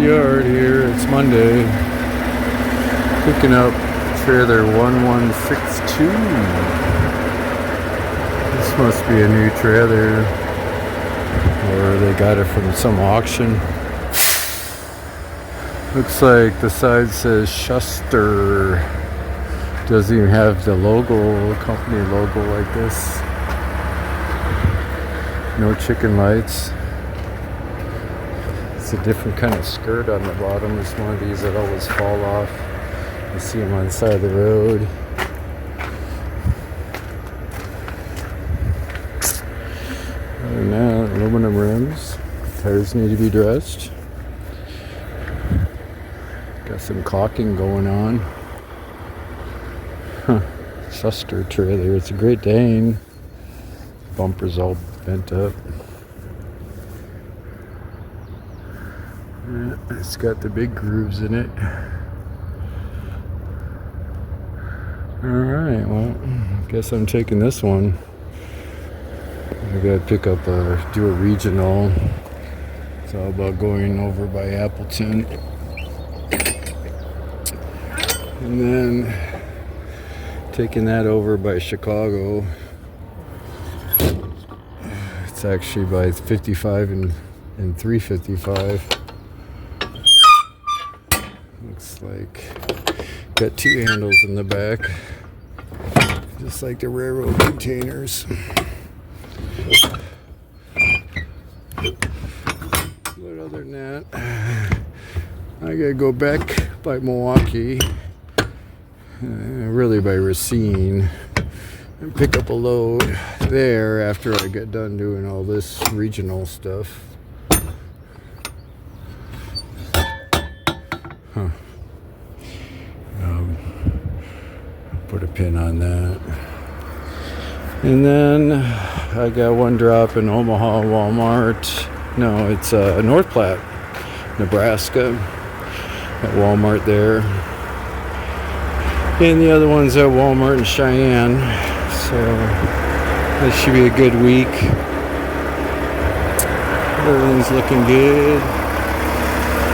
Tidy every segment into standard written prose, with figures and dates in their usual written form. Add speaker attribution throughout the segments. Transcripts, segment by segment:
Speaker 1: yard here. It's Monday. Picking up trailer 1162. This must be a new trailer, or they got it from some auction. Looks like the side says Schuster. Doesn't even have the logo, company logo like this. No chicken lights. It's a different kind of skirt on the bottom. It's one of these that always fall off. You see them on the side of the road. Other than that, aluminum rims. Tires need to be dressed. Got some caulking going on. Schuster trailer. It's a Great Dane. Bumper's all bent up. Yeah, it's got the big grooves in it. Alright, well, I guess I'm taking this one. I gotta pick up do a regional. It's all about going over by Appleton. And then taking that over by Chicago. It's actually by 55 and 355. Looks like got two handles in the back, just like the railroad containers. But other than that, I gotta go back by Milwaukee. Really by Racine, and pick up a load there after I get done doing all this regional stuff. Put a pin on that. And then I got one drop in Omaha Walmart. No, it's North Platte, Nebraska, at Walmart there. And the other one's at Walmart in Cheyenne. So this should be a good week. Everything's looking good.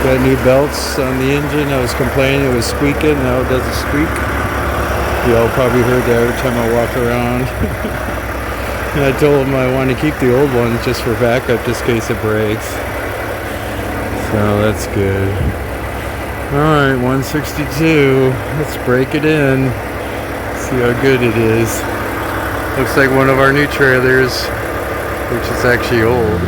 Speaker 1: Got new belts on the engine. I was complaining it was squeaking. Now it doesn't squeak. You all probably heard that every time I walk around. And I told them I want to keep the old ones just for backup, just in case it breaks. So that's good. Alright, 162. Let's break it in. See how good it is. Looks like one of our new trailers, which is actually old.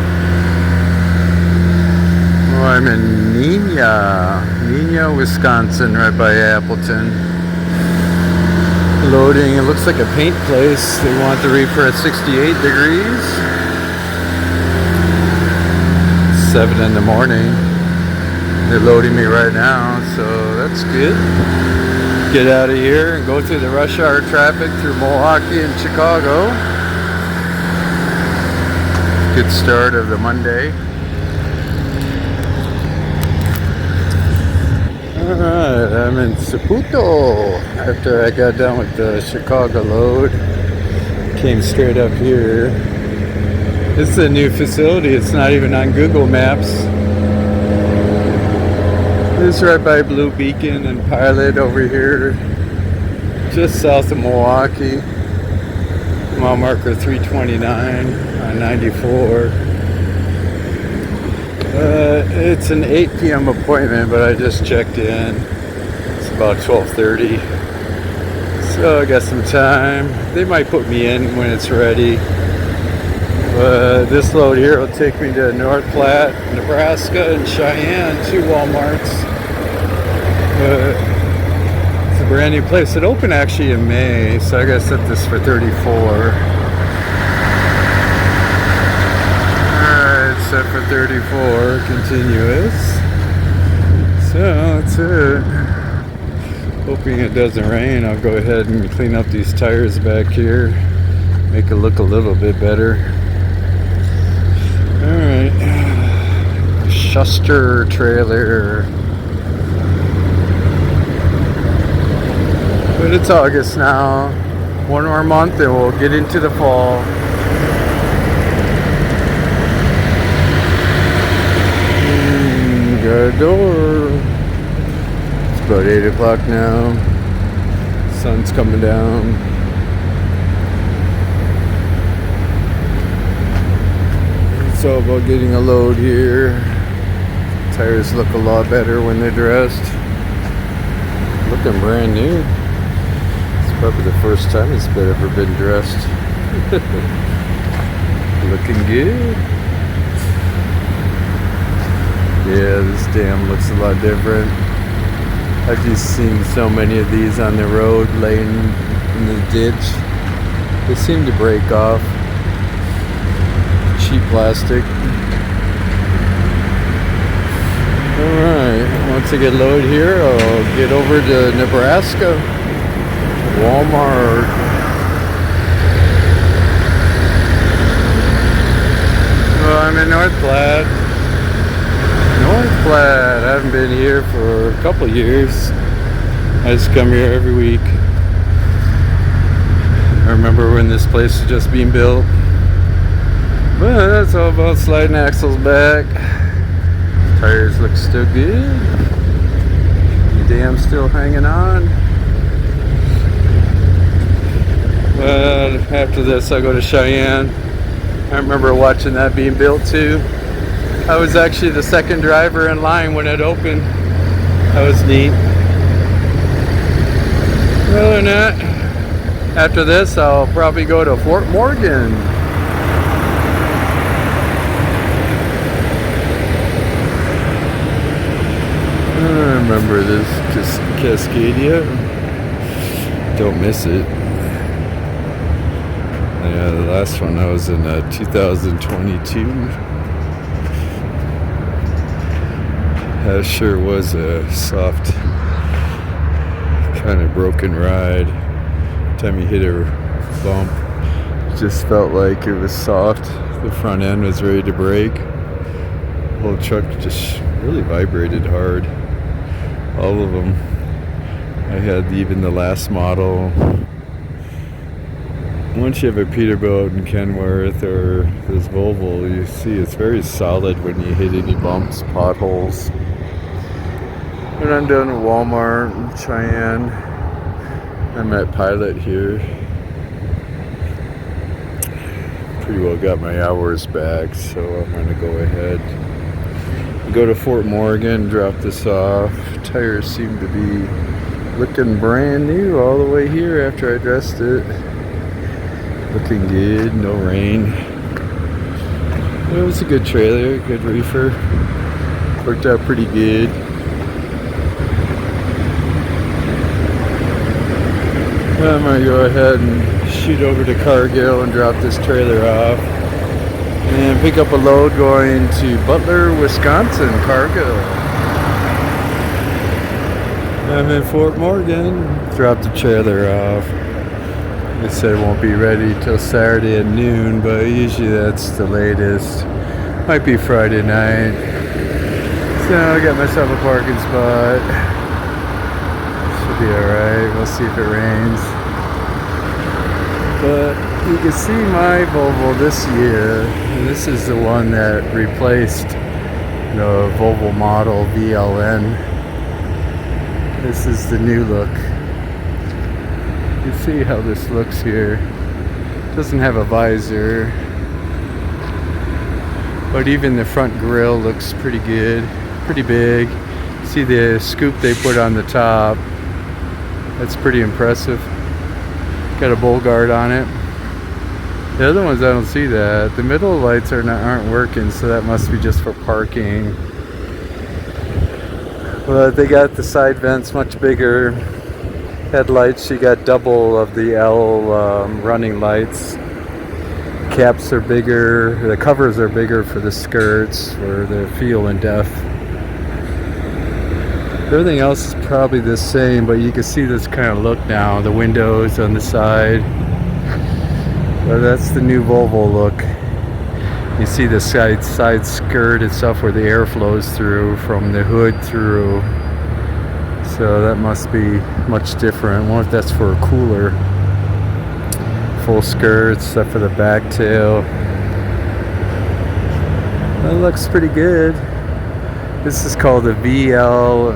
Speaker 1: Oh, I'm in Neenah, Wisconsin, right by Appleton. Loading. It looks like a paint place. They want the reefer at 68 degrees. 7 in the morning. They're loading me right now, so that's good. Get out of here and go through the rush hour traffic through Milwaukee and Chicago. Good start of the Monday. Alright, I'm in Saputo. After I got done with the Chicago load, came straight up here. This is a new facility. It's not even on Google Maps. This is right by Blue Beacon and Pilot over here, just south of Milwaukee. Mile marker 329 on 94. It's an 8 p.m. appointment, but I just checked in. It's about 12:30, so I got some time. They might put me in when it's ready. This load here will take me to North Platte, Nebraska, and Cheyenne, 2 Walmarts. It's a brand new place. It opened actually in May, so I gotta set this for 34. Alright, set for 34, continuous. So that's it. Hoping it doesn't rain. I'll go ahead and clean up these tires back here, make it look a little bit better. Alright, Schuster trailer. But it's August now. One more month and we'll get into the fall. got a door. It's about 8 o'clock now. Sun's coming down. It's all about getting a load here. Tires look a lot better when they're dressed. Looking brand new. It's probably the first time it's ever been dressed. Looking good. Yeah, this dam looks a lot different. I've just seen so many of these on the road laying in the ditch. They seem to break off. Cheap plastic. Alright, once I get load here, I'll get over to Nebraska. Walmart. Well, I'm in North Platte. North Platte. I haven't been here for a couple years. I just come here every week. I remember when this place was just being built. But that's all about sliding axles back. Tires look still good. The dam's still hanging on. But after this, I'll go to Cheyenne. I remember watching that being built too. I was actually the second driver in line when it opened. That was neat. Other than that, after this, I'll probably go to Fort Morgan. I remember this Cascadia. Don't miss it. Yeah, the last one I was in 2022. That sure was a soft, kind of broken ride. Time you hit a bump, it just felt like it was soft. The front end was ready to break. The whole truck just really vibrated hard. All of them. I had even the last model. Once you have a Peterbilt in Kenworth or this Volvo, you see it's very solid when you hit any bumps, potholes. When I'm done at Walmart in Cheyenne, I'm at Pilot here. Pretty well got my hours back, so I'm gonna go ahead. Go to Fort Morgan, drop this off. Tires seem to be looking brand new all the way here after I dressed it. Looking good, no rain. It was a good trailer, good reefer. Worked out pretty good. I'm gonna go ahead and shoot over to Cargill and drop this trailer off. And pick up a load going to Butler, Wisconsin, Cargill. I'm in Fort Morgan. Dropped the trailer off. They said it won't be ready till Saturday at noon, but usually that's the latest. Might be Friday night. So I got myself a parking spot. Should be alright. We'll see if it rains. But you can see my Volvo this year. And this is the one that replaced the Volvo model VLN. This is the new look. You see how this looks here. Doesn't have a visor, but even the front grille looks pretty good, pretty big. See the scoop they put on the top. That's pretty impressive. Got a bull guard on it. The other ones I don't see that. The middle lights aren't working, so that must be just for parking. But they got the side vents much bigger. Headlights, you got double of the L running lights. Caps are bigger, the covers are bigger for the skirts, for the fuel and def. Everything else is probably the same, but you can see this kind of look now. The windows on the side. But that's the new Volvo look. You see the side skirt itself where the air flows through from the hood through. So that must be much different. I wonder if that's for a cooler. Full skirts, except for the back tail. That looks pretty good. This is called the VNL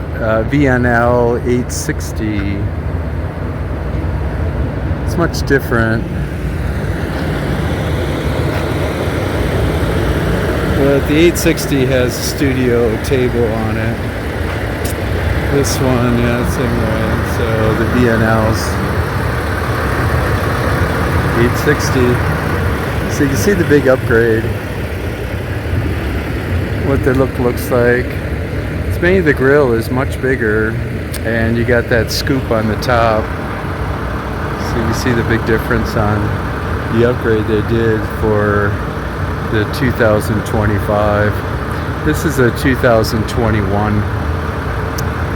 Speaker 1: 860. It's much different. But the 860 has a studio table on it. This one, yeah, same way. So the VNL's 860. So you can see the big upgrade. What the look looks like. It's mainly the grill is much bigger, and you got that scoop on the top. So you see the big difference on the upgrade they did for the 2025. This is a 2021,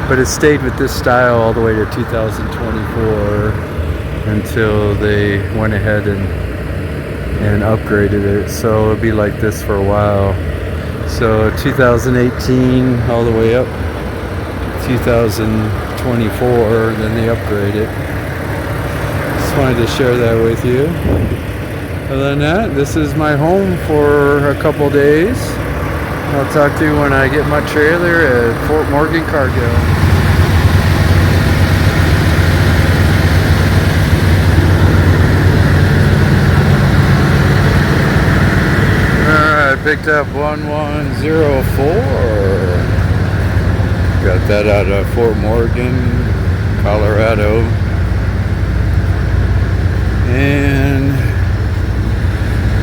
Speaker 1: but it stayed with this style all the way to 2024 until they went ahead and upgraded it. So it'll be like this for a while. So 2018 all the way up 2024, then they upgrade it. Just wanted to share that with you. Other than that, this is my home for a couple days. I'll talk to you when I get my trailer at Fort Morgan Cargill. Picked up 1104. Got that out of Fort Morgan, Colorado. And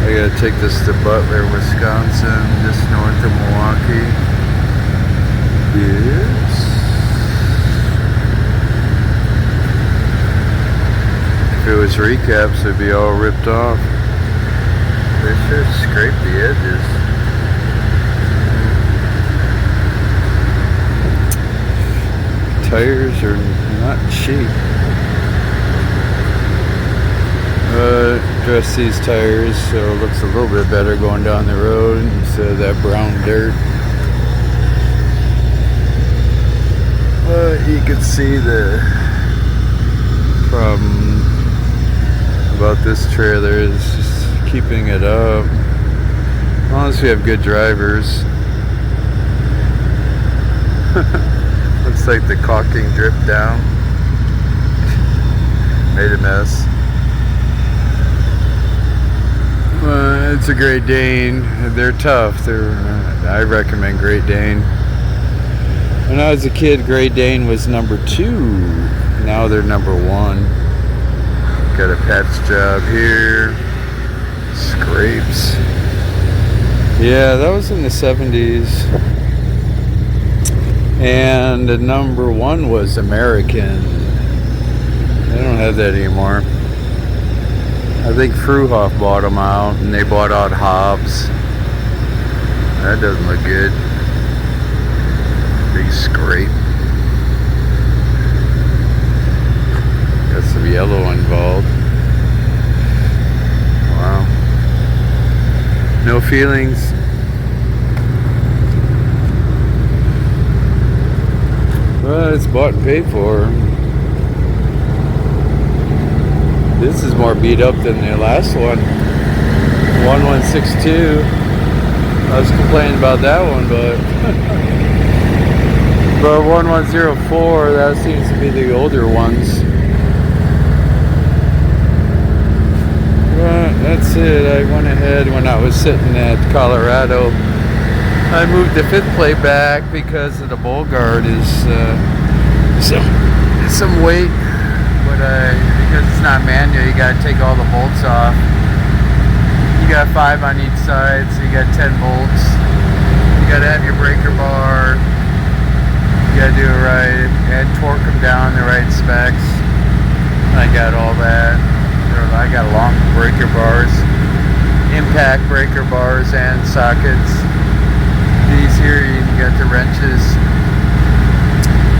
Speaker 1: I gotta take this to Butler, Wisconsin, just north of Milwaukee. Yes. If it was recaps, it'd be all ripped off. They should scrape the edges. Tires are not cheap. Dress these tires so it looks a little bit better going down the road instead of that brown dirt. But you can see the problem about this trailer is just keeping it up. As long as we have good drivers. Looks like the caulking dripped down. Made a mess. It's a Great Dane. They're tough. I recommend Great Dane. When I was a kid, Great Dane was number 2. Now they're number 1. Got a patch job here. Scrapes. Yeah, that was in the 70s. And the number 1 was American. They don't have that anymore. I think Fruhoff bought them out, and they bought out Hobbs. That doesn't look good. Big scrape. Got some yellow involved. Wow. No feelings. Well, it's bought and paid for. This is more beat up than the last one. 1162. I was complaining about that one, but but 1104, that seems to be the older ones. Well, that's it. I went ahead when I was sitting at Colorado. I moved the fifth plate back because of the bowl guard is some weight. But because it's not manual, you gotta take all the bolts off. You got 5 on each side, so you got 10 bolts. You gotta have your breaker bar. You gotta do it right and torque them down the right specs. I got all that. I got long breaker bars, impact breaker bars, and sockets. These here, you got the wrenches.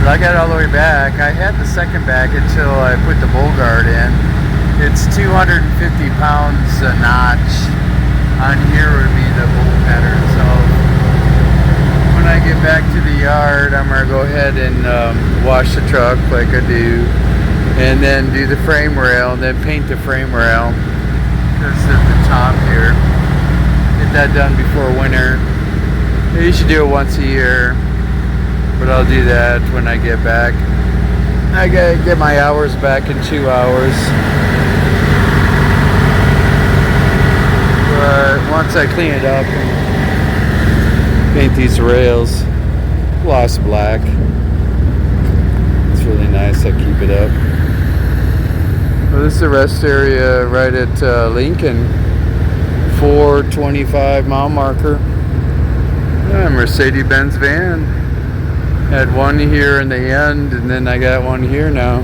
Speaker 1: But I got it all the way back. I had the second back until I put the bowl guard in. It's 250 pounds a notch. On here would be the bolt pattern. So when I get back to the yard, I'm gonna go ahead and wash the truck like I do, and then do the frame rail, and then paint the frame rail because of the top here. Get that done before winter. You should do it once a year. But I'll do that when I get back. I gotta get my hours back in 2 hours. But once I clean it up and paint these rails gloss black, it's really nice. I keep it up. Well, this is the rest area right at Lincoln, 425 mile marker. Mercedes-Benz van. Had one here in the end, and then I got one here now.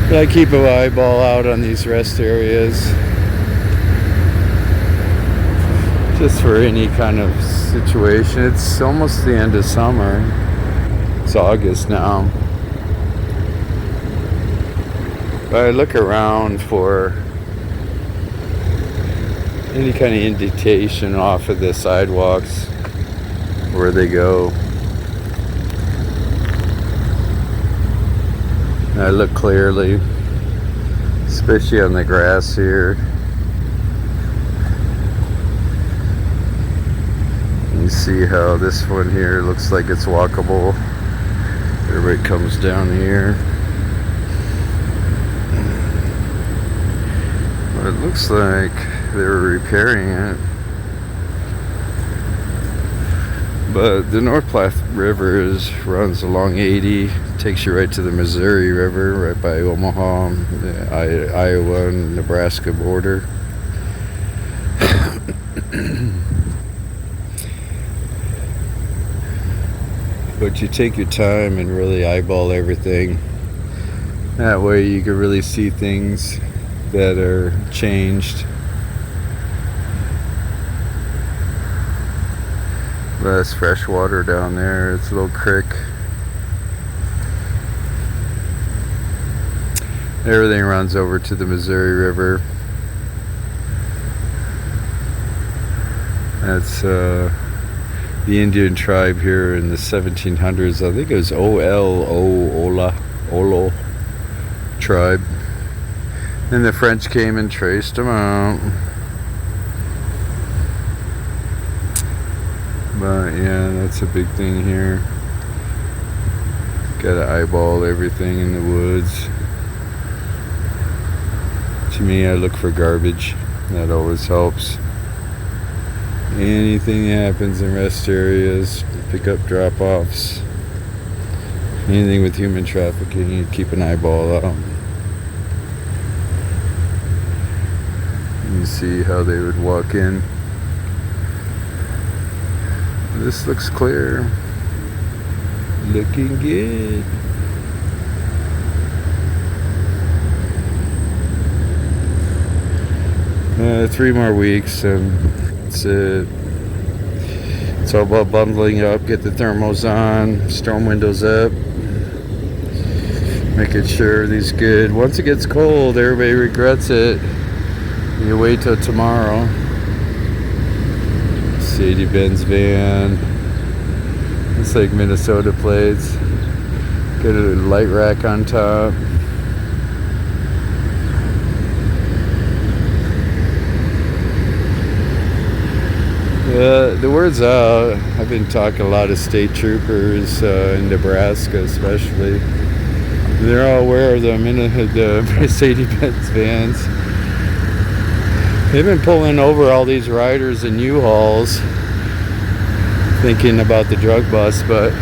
Speaker 1: But I keep an eyeball out on these rest areas, just for any kind of situation. It's almost the end of summer. It's August now. But I look around for any kind of indication off of the sidewalks where they go. And I look clearly, especially on the grass here. You see how this one here looks like it's walkable. Everybody comes down here. But it looks like they were repairing it. But the North Platte River runs along 80, takes you right to the Missouri River, right by Omaha, the Iowa and Nebraska border. But you take your time and really eyeball everything. That way you can really see things that are changed. That's fresh water down there. It's a little creek. Everything runs over to the Missouri River. That's the Indian tribe here in the 1700s. I think it was Olo tribe. Then the French came and traced them out. But yeah, that's a big thing here. Gotta eyeball everything in the woods. To me, I look for garbage. That always helps. Anything that happens in rest areas, pick up drop-offs, anything with human trafficking, you keep an eyeball out. You see how they would walk in. This looks clear. Looking good. 3 more weeks and that's it. It's all about bundling up, get the thermals on, storm windows up, making sure everything's good. Once it gets cold, everybody regrets it. You wait till tomorrow. Mercedes-Benz van. It's like Minnesota plates. Got a light rack on top. The word's out. I've been talking a lot of state troopers in Nebraska especially. They're all aware of the Mercedes-Benz vans. They've been pulling over all these riders in U-Hauls thinking about the drug bust, but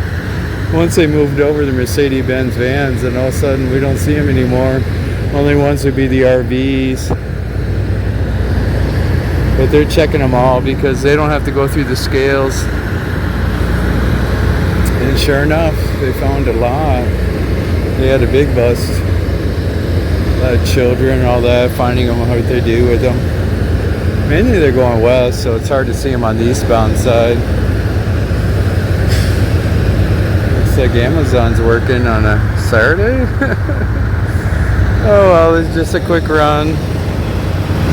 Speaker 1: once they moved over the Mercedes-Benz vans, and all of a sudden we don't see them anymore. Only ones would be the RVs. But they're checking them all because they don't have to go through the scales. And sure enough, they found a lot. They had a big bust. A lot of children and all that, finding them, what they do with them. Mainly they're going west, so it's hard to see them on the eastbound side. Looks like Amazon's working on a Saturday. Oh well, it's just a quick run.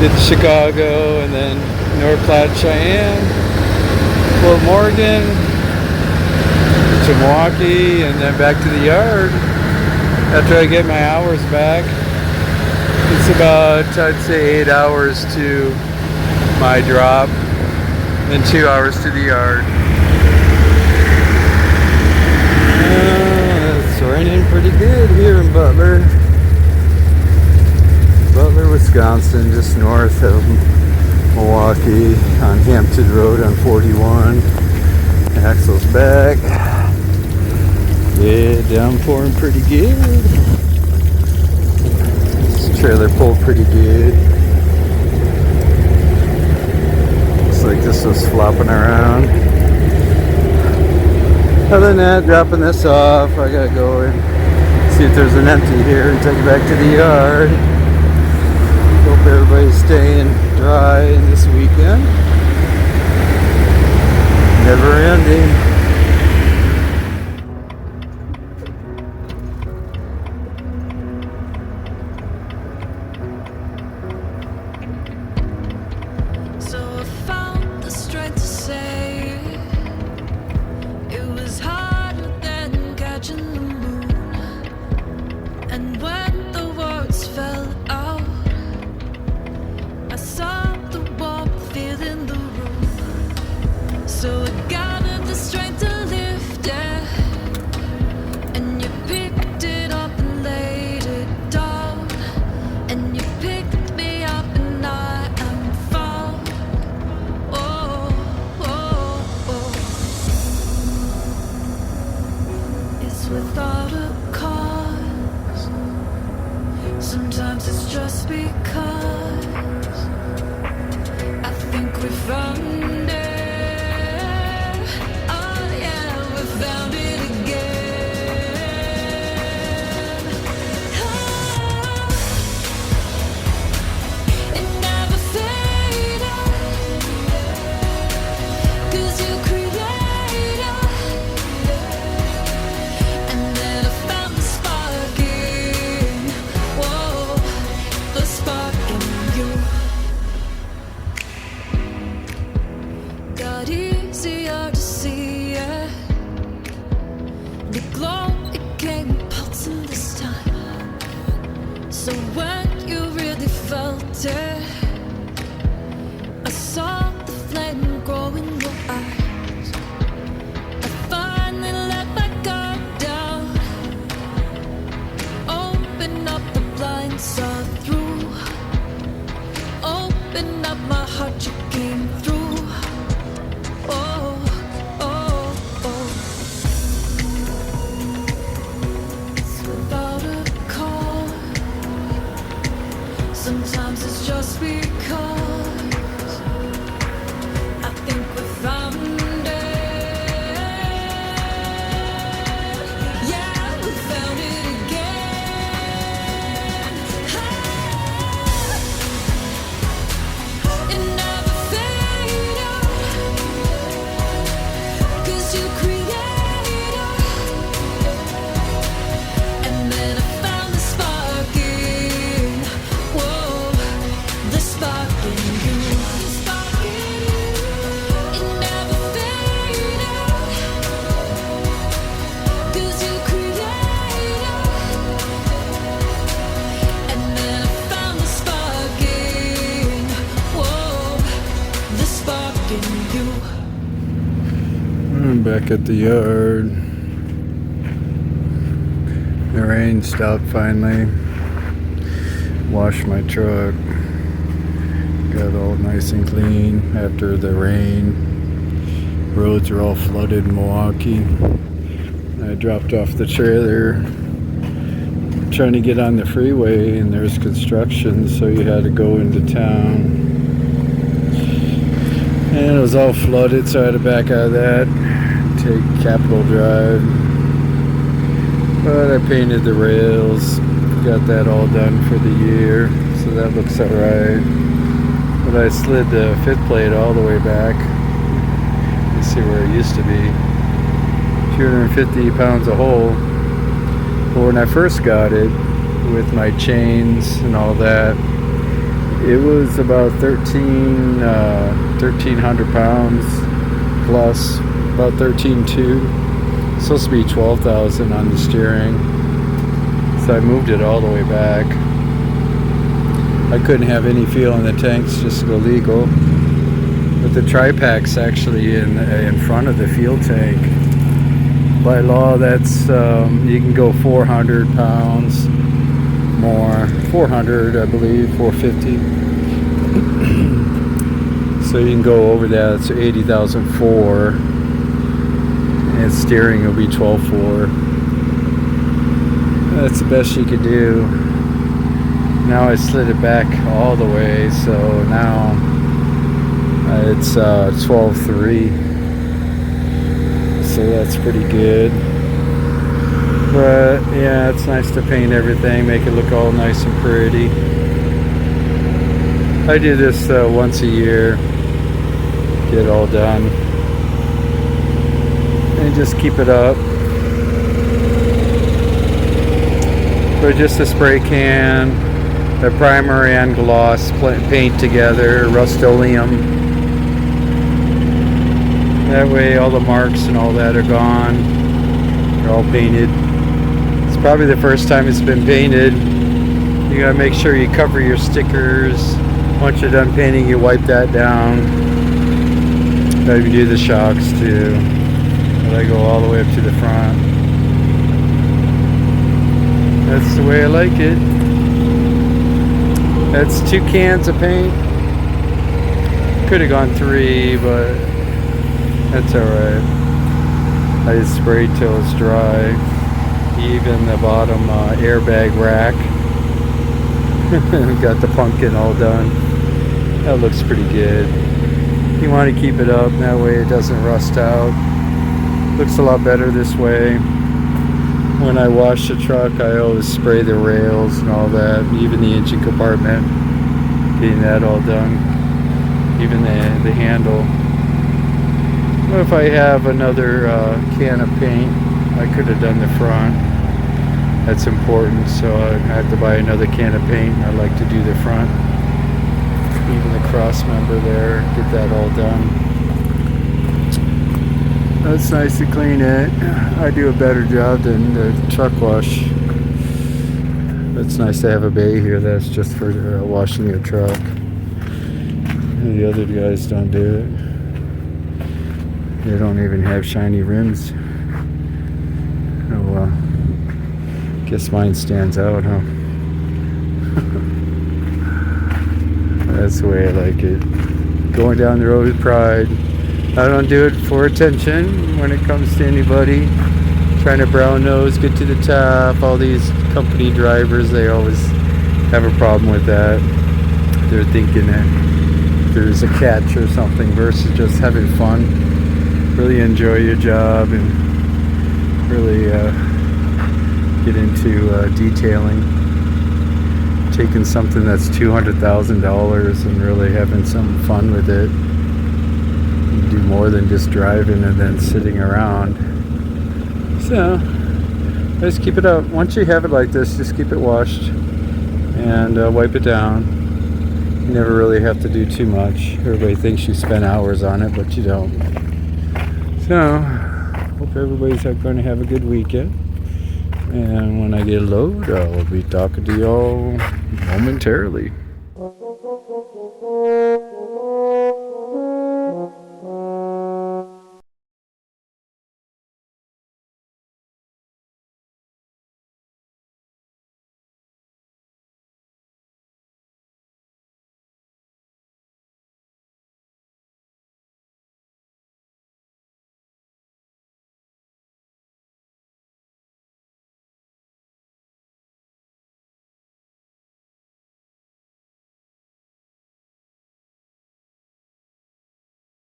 Speaker 1: Did Chicago and then North Platte, Cheyenne, Fort Morgan, to Milwaukee, and then back to the yard. After I get my hours back, it's about, I'd say, 8 hours to my drop and 2 hours to the yard. pretty good here in Butler, Wisconsin, just north of Milwaukee on Hampton Road on 41. Axle's back. Yeah, downpouring pretty good. This trailer pulled pretty good. Looks like this was flopping around. Other than that, dropping this off. I gotta go and see if there's an empty here and take it back to the yard. Hope everybody's staying dry this weekend. Never ending.
Speaker 2: So I found the strength to say it was harder than catching the moon. And when the words fell out, I saw the warmth filling the room. So I gathered the strength to lift it, and you picked it up and laid it down, and you picked me up and I am found. Oh, oh, oh. It's without a cause. Sometimes it's just because I think we found it. Oh yeah, we found it again. Oh, it never faded, 'cause you created. And then I found the spark in, whoa, the spark in you. Got easier to see it. The glow, it came pulsing this time. So when you really felt it, I saw the flame grow in your eyes. I finally let my guard down, open up the blinds, saw through. Open up my heart, you came through. Oh, oh, oh. It's without a cause. Sometimes it's just because I think we found it. Yeah, we found it again. It never faded, 'cause you created. And then I found the spark in, whoa, the spark in you. The spark in you. It never faded, 'cause you created. And then I found the spark in, whoa, the spark in you.
Speaker 1: I'm back at the yard. The rain stopped finally. Washed my truck. Got all nice and clean after the rain. Roads are all flooded in Milwaukee. I dropped off the trailer trying to get on the freeway, and there's construction, so you had to go into town. And it was all flooded, so I had to back out of that, take Capitol Drive. But I painted the rails, got that all done for the year, so that looks alright. But I slid the fifth plate all the way back. You see where it used to be. 250 pounds of hole. But when I first got it, with my chains and all that, it was about 1,300 pounds plus, about 13.2. Supposed to be 12,000 on the steering. So I moved it all the way back. I couldn't have any fuel in the tanks, just to go legal. But the tri-pack's actually in front of the fuel tank. By law, that's you can go 400 pounds more. 400, I believe, 450. So you can go over that. It's 80,004, and steering will be 12.4. That's the best you could do. Now I slid it back all the way, so now it's 12.3. So that's pretty good. But yeah, it's nice to paint everything, make it look all nice and pretty. I do this once a year, get it all done, and just keep it up. But just a spray can, a primer and gloss paint together, Rust-Oleum. That way all the marks and all that are gone. They're all painted. It's probably the first time it's been painted. You gotta make sure you cover your stickers. Once you're done painting, you wipe that down. I can do the shocks too. But I go all the way up to the front. That's the way I like it. That's 2 cans of paint. Could have gone 3, but that's alright. I just sprayed till it's dry. Even the bottom airbag rack. Got the pumpkin all done. That looks pretty good. You want to keep it up, that way it doesn't rust out. Looks a lot better this way. When I wash the truck, I always spray the rails and all that, even the engine compartment. Getting that all done. Even the handle. If I have another can of paint, I could have done the front. That's important, so I have to buy another can of paint. I like to do the front. Even the cross member there, get that all done. That's nice to clean it. I do a better job than the truck wash. It's nice to have a bay here that's just for washing your truck. And the other guys don't do it. They don't even have shiny rims. Oh well. Guess mine stands out, huh? That's the way I like it. Going down the road with pride. I don't do it for attention when it comes to anybody. Trying to brown nose, get to the top. All these company drivers, they always have a problem with that. They're thinking that there's a catch or something versus just having fun. Really enjoy your job and really get into detailing. Taking something that's $200,000 and really having some fun with it. You do more than just driving and then sitting around. So, just keep it up. Once you have it like this, just keep it washed and wipe it down. You never really have to do too much. Everybody thinks you spend hours on it, but you don't. So, hope everybody's going to have a good weekend. And when I get a load, I'll be talking to y'all momentarily.